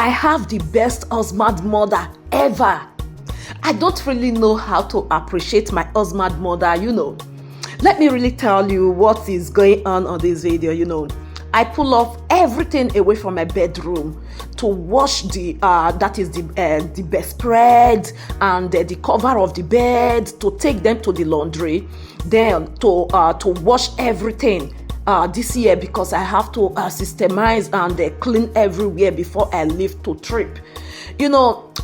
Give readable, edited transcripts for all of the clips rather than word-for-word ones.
I have the best husband mother ever. I don't really know how to appreciate my husband mother, Let me really tell you what is going on this video, I pull off everything away from my bedroom to wash the bedspread and the cover of the bed, to take them to the laundry, then to wash everything this year, because I have to systemize and clean everywhere before I leave to trip.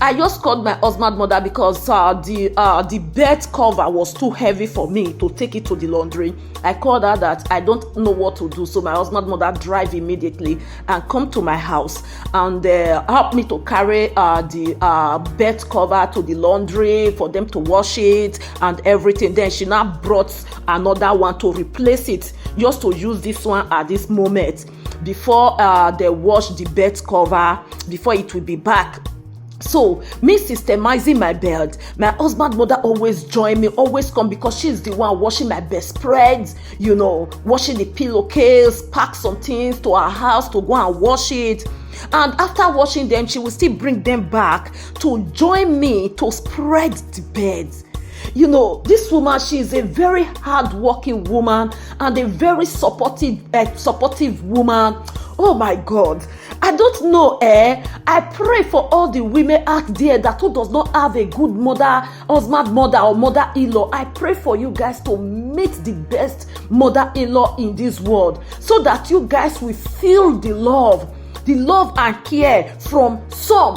I just called my husband mother because the bed cover was too heavy for me to take it to the laundry. I called her that I don't know what to do, so my husband mother drive immediately and come to my house and help me to carry the bed cover to the laundry for them to wash it and everything. Then she now brought another one to replace it, just to use this one at this moment before they wash the bed cover, before it will be back. So, me systemizing my bed, my husband mother always join me, always come, because she's the one washing my bedspreads, washing the pillowcase, pack some things to her house to go and wash it. And after washing them, she will still bring them back to join me to spread the beds. This woman, she is a very hard-working woman and a very supportive woman. Oh my God. I don't know, I pray for all the women out there that who does not have a good husband mother or mother-in-law. I pray for you guys to meet the best mother-in-law in this world, so that you guys will feel the love and care from some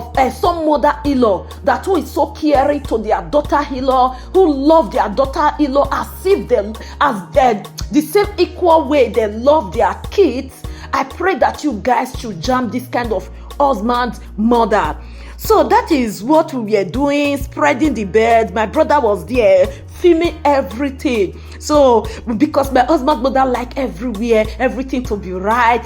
mother-in-law that who is so caring to their daughter-in-law, who love their daughter-in-law as if the same equal way they love their kids. I pray that you guys should jam this kind of husband mother. So that is what we were doing, spreading the bed. My brother was there filming everything. So because my husband mother like everything to be right,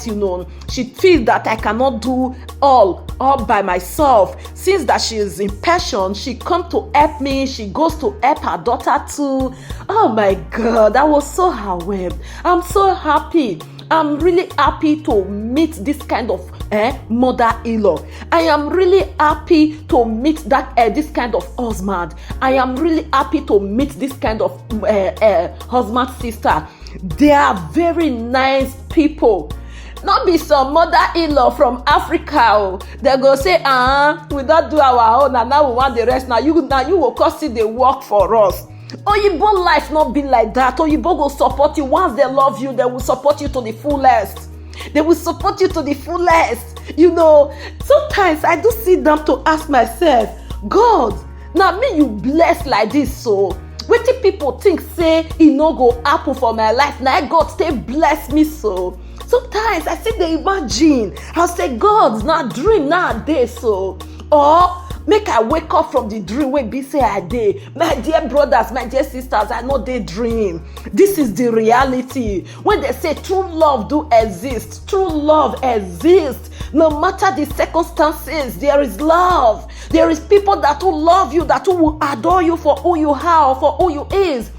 she feels that I cannot do all by myself. Since that she is impatient, she come to help me. She goes to help her daughter too. Oh my God, I was so overwhelmed. I'm so happy. I'm really happy to meet this kind of mother-in-law. I am really happy to meet this kind of husband. I am really happy to meet this kind of husband sister. They are very nice people. Not be some mother-in-law from Africa. They go say, we don't do our own, and now we want the rest. Now you will cause the work for us. Oyibo life not be like that. Oyibo will support you. Once they love you, they will support you to the fullest. They will support you to the fullest. Sometimes I do sit down to ask myself, God, now me you bless like this, so wetin people think say e no go happen for my life, now God stay bless me so. Sometimes I sit there imagine, I'll say, God, now dream nowadays so, or make I wake up from the dream wey be say I dey. My dear brothers, my dear sisters, I know they dream. This is the reality. When they say true love do exist, true love exists. No matter the circumstances, there is love. There is people that will love you, that will adore you for who you are, for who you is.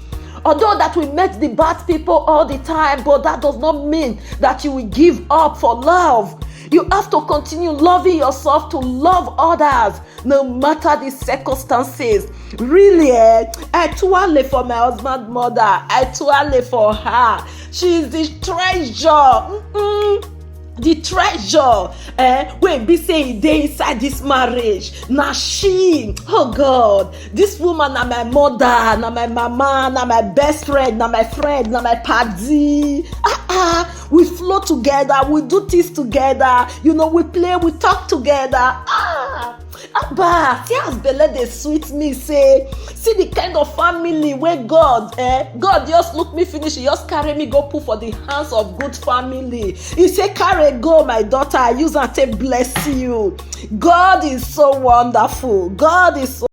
Although that we met the bad people all the time, but that does not mean that you will give up for love. You have to continue loving yourself to love others, no matter the circumstances. Really, I twirl for my husband mother. I twirl for her. She is the treasure. The treasure wey be say e dey inside this marriage. Na she, oh God, this woman na my mother, na my mama, na my best friend, na my friend, na my paddy. We flow together, we do things together, we play, we talk together. Abba, see as belle dey sweet me, say, see the kind of family where God just look me finish, he just carry me go put for the hands of good family. He say, carry go, my daughter, I use and say bless you. God is so wonderful. God is so